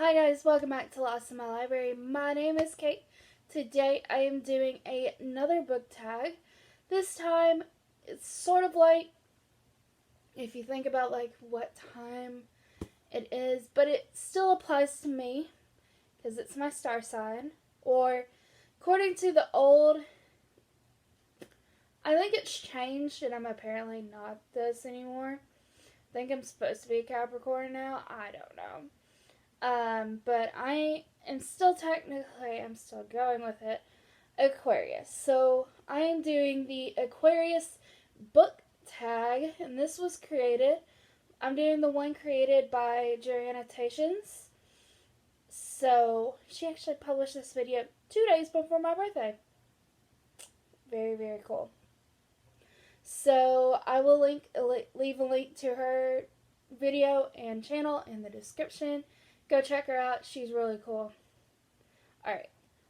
Hi guys, welcome back to Lost in My Library. My name is Kate. Today I am doing another book tag. This time it's sort of like, if you think about like what time it is, but it still applies to me because it's my star sign. Or according to the old, I think it's changed and I'm apparently not this anymore. I think I'm supposed to be a Capricorn now. I don't know. But I am still I'm still going with it, Aquarius. So I am doing the Aquarius book tag, and this was I'm doing the one created by Annotations. So she actually published this video 2 days before my birthday. Very, very cool. So I will leave a link to her video and channel in the description. Go check her out. She's really cool. Alright,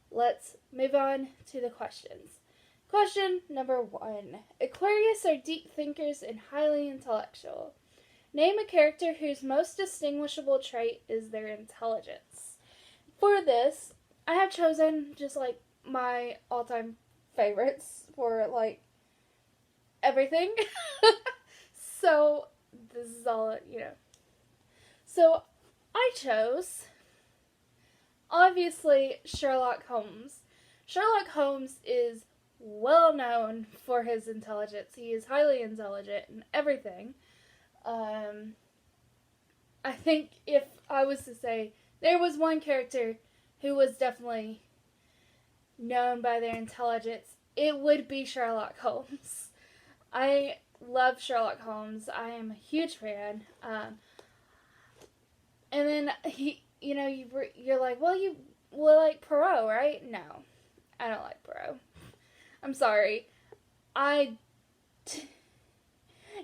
let's move on to the questions. Question number 1. Aquarius are deep thinkers and highly intellectual. Name a character whose most distinguishable trait is their intelligence. For this, I have chosen just like my all-time favorites for like everything. So, this is all, So, I chose, obviously, Sherlock Holmes. Sherlock Holmes is well known for his intelligence. He is highly intelligent and everything. I think if I was to say there was one character who was definitely known by their intelligence, it would be Sherlock Holmes. I love Sherlock Holmes. I am a huge fan. And then you're like, well, you like Poirot, right? No, I don't like Poirot. I'm sorry.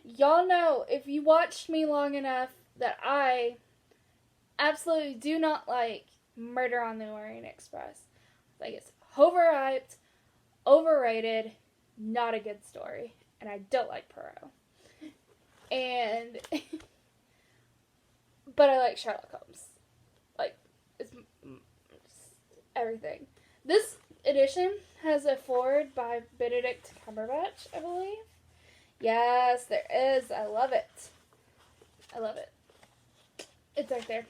Y'all know, if you watched me long enough, that I absolutely do not like Murder on the Orient Express. Like, it's overhyped, overrated, not a good story, and I don't like Poirot. And but I like Sherlock Holmes. Like, it's everything. This edition has a foreword by Benedict Cumberbatch, I believe. Yes, there is. I love it. I love it. It's right there.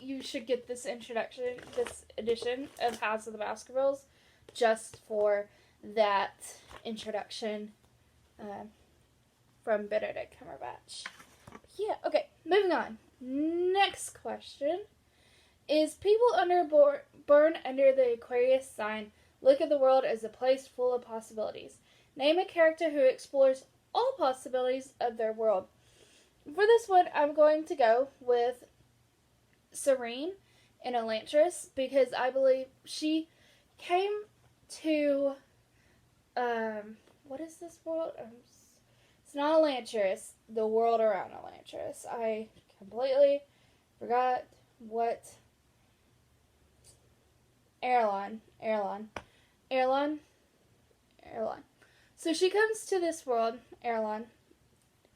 You should get this edition of House of the Baskervilles just for that introduction from Benedict Cumberbatch. Yeah, okay, moving on. Next question is, people born under the Aquarius sign look at the world as a place full of possibilities. Name a character who explores all possibilities of their world. For this one, I'm going to go with Serene in Elantris, because I believe she came to what is this world? It's not Elantris, the world around Elantris. I completely forgot what. Airline. So she comes to this world, Airline,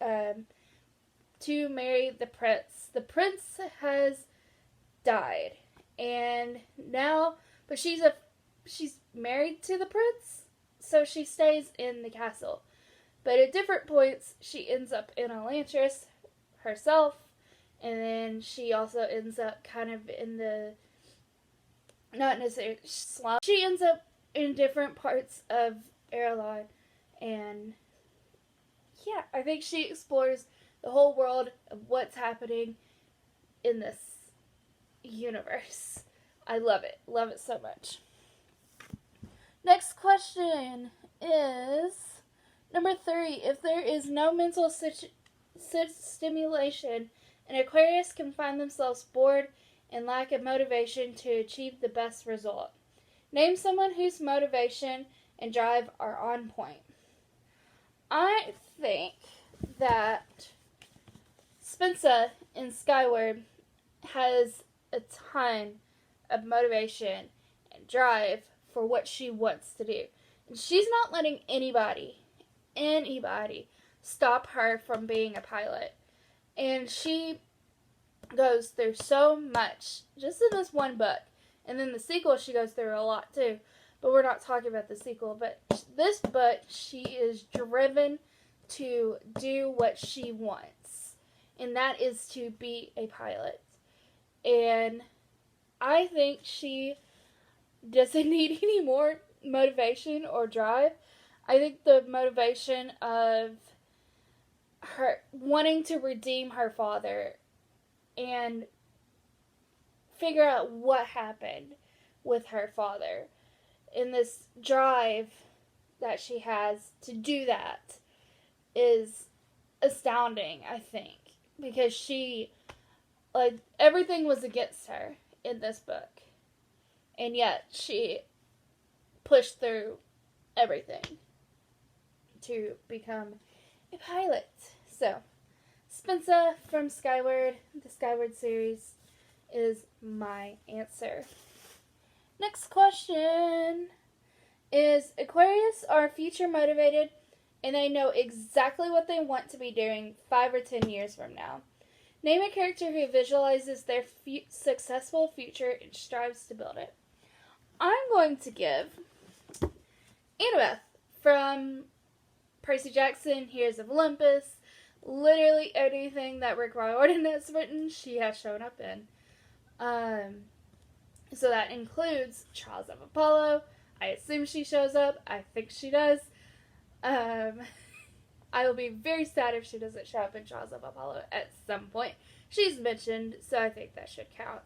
to marry the prince. The prince has died, and now, but she's married to the prince, so she stays in the castle. But at different points, she ends up in Elantris herself, and then she also ends up kind of in the, not necessarily slum. She ends up in different parts of Airline, and yeah, I think she explores the whole world of what's happening in this universe. I love it so much. Next question is number 3. If there is no mental stimulation, an Aquarius can find themselves bored and lack of motivation to achieve the best result. Name someone whose motivation and drive are on point. I think that Spencer in Skyward has a ton of motivation and drive for what she wants to do. And she's not letting anybody stop her from being a pilot. And she goes through so much just in this one book. And then the sequel, she goes through a lot too. But we're not talking about the sequel. But this book, she is driven to do what she wants. And that is to be a pilot. And I think she doesn't need any more motivation or drive. I think the motivation of her wanting to redeem her father and figure out what happened with her father, and this drive that she has to do that is astounding, I think, because she, like, everything was against her in this book, and yet she pushed through everything to become a pilot. So, Spensa from Skyward, the Skyward series, is my answer. Next question is, Aquarius are future motivated and they know exactly what they want to be doing 5 or 10 years from now. Name a character who visualizes their successful future and strives to build it. I'm going to give Annabeth from Percy Jackson, Heroes of Olympus. Literally anything that Rick Riordan has written, she has shown up in. So that includes Trials of Apollo. I assume she shows up. I think she does. I will be very sad if she doesn't show up in Trials of Apollo at some point. She's mentioned, so I think that should count.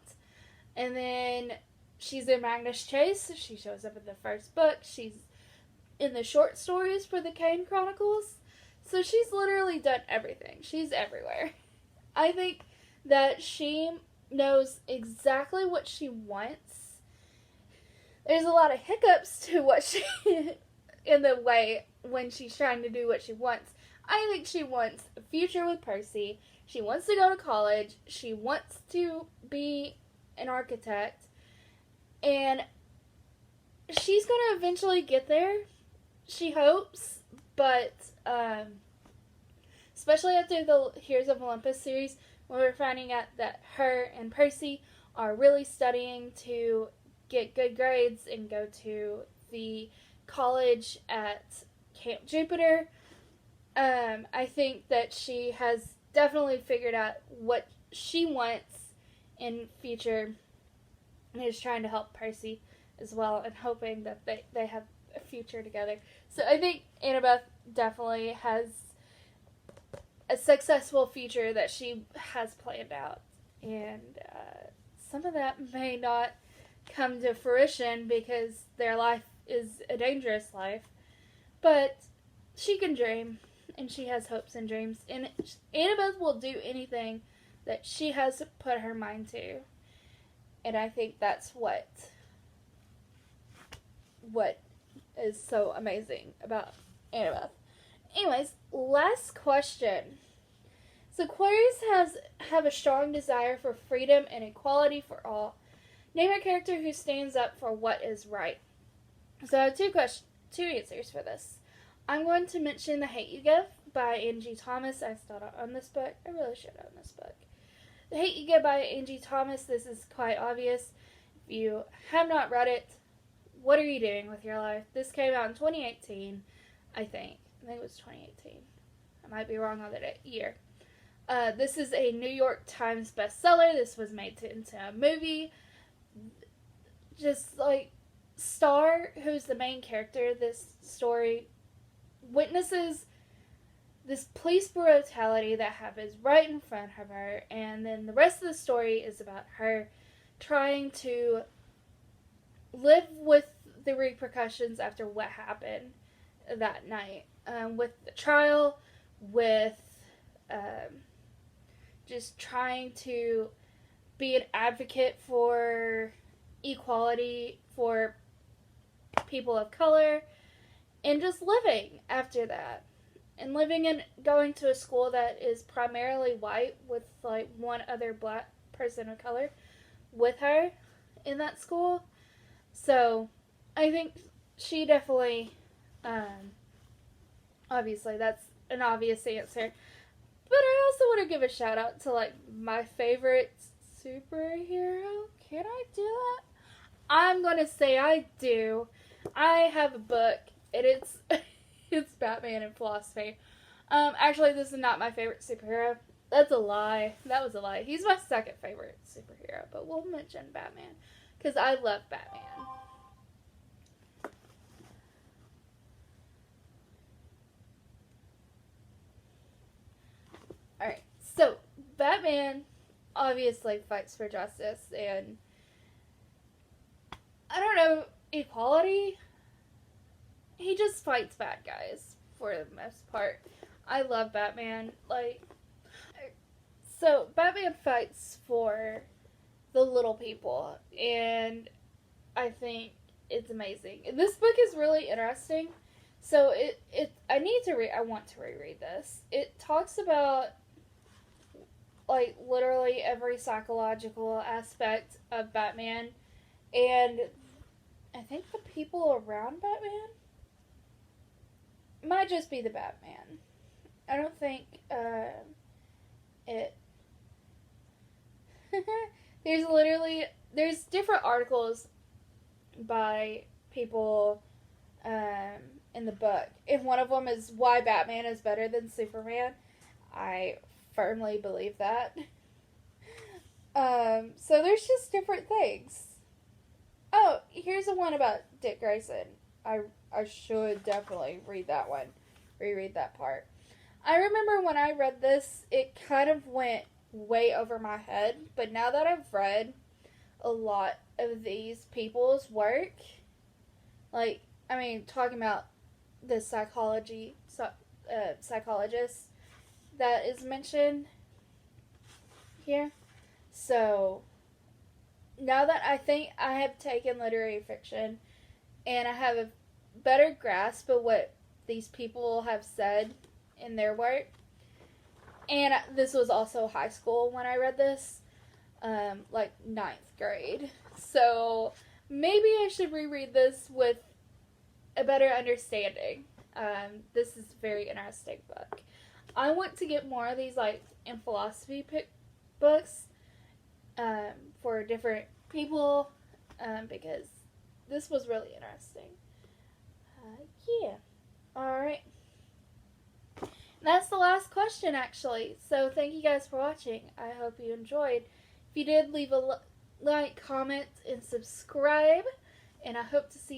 And then she's in Magnus Chase. She shows up in the first book. She's in the short stories for the Kane Chronicles. So she's literally done everything. She's everywhere. I think that she knows exactly what she wants. There's a lot of hiccups to what she, in the way when she's trying to do what she wants. I think she wants a future with Percy. She wants to go to college. She wants to be an architect. And she's going to eventually get there. She hopes, but especially after the Heroes of Olympus series, when we're finding out that her and Percy are really studying to get good grades and go to the college at Camp Jupiter, I think that she has definitely figured out what she wants in future and is trying to help Percy as well and hoping that they have a future together. So I think Annabeth definitely has a successful future that she has planned out. And some of that may not come to fruition because their life is a dangerous life. But she can dream, and she has hopes and dreams. And Annabeth will do anything that she has put her mind to. And I think that's what is so amazing about Annabeth. Anyways, last question. So Aquarius have a strong desire for freedom and equality for all. Name a character who stands up for what is right. So I have two answers for this. I'm going to mention The Hate You Give by Angie Thomas. I still don't own this book. I really should own this book. The Hate You Give by Angie Thomas. This is quite obvious. If you have not read it, what are you doing with your life? This came out in 2018, I think. I think it was 2018. I might be wrong on the year. This is a New York Times bestseller. This was made into a movie. Just like Star, who's the main character, this story witnesses this police brutality that happens right in front of her, and then the rest of the story is about her trying to live with the repercussions after what happened that night, with the trial, with just trying to be an advocate for equality for people of color, and just living after that. And living and going to a school that is primarily white with like one other black person of color with her in that school. So I think she definitely Obviously, that's an obvious answer. But I also want to give a shout out to like my favorite superhero. Can I do that? I'm gonna say I do. I have a book, and it's it's Batman in philosophy. Actually, this is not my favorite superhero. That's a lie. That was a lie. He's my second favorite superhero, but we'll mention Batman because I love Batman. Alright, so Batman obviously fights for justice and, I don't know, equality. He just fights bad guys for the most part. I love Batman. Like, so Batman fights for the little people, and I think it's amazing. This book is really interesting. So I want to reread this. It talks about like literally every psychological aspect of Batman, and I think the people around Batman might just be the Batman. I don't think it. There's different articles by people in the book, and one of them is why Batman is better than Superman. I firmly believe that. So there's just different things. Oh, here's the one about Dick Grayson. I should definitely read that one. Reread that part. I remember when I read this, it kind of went way over my head. But now that I've read a lot of these people's work, like, I mean, talking about the psychologist that is mentioned here. So, now that I think I have taken literary fiction and I have a better grasp of what these people have said in their work, and this was also high school when I read this, like 9th grade. So, maybe I should reread this with a better understanding. This is a very interesting book. I want to get more of these, like, in philosophy books for different people because this was really interesting. Yeah. Alright. That's the last question, actually. So, thank you guys for watching. I hope you enjoyed. If you did, leave a like, comment, and subscribe. And I hope to see you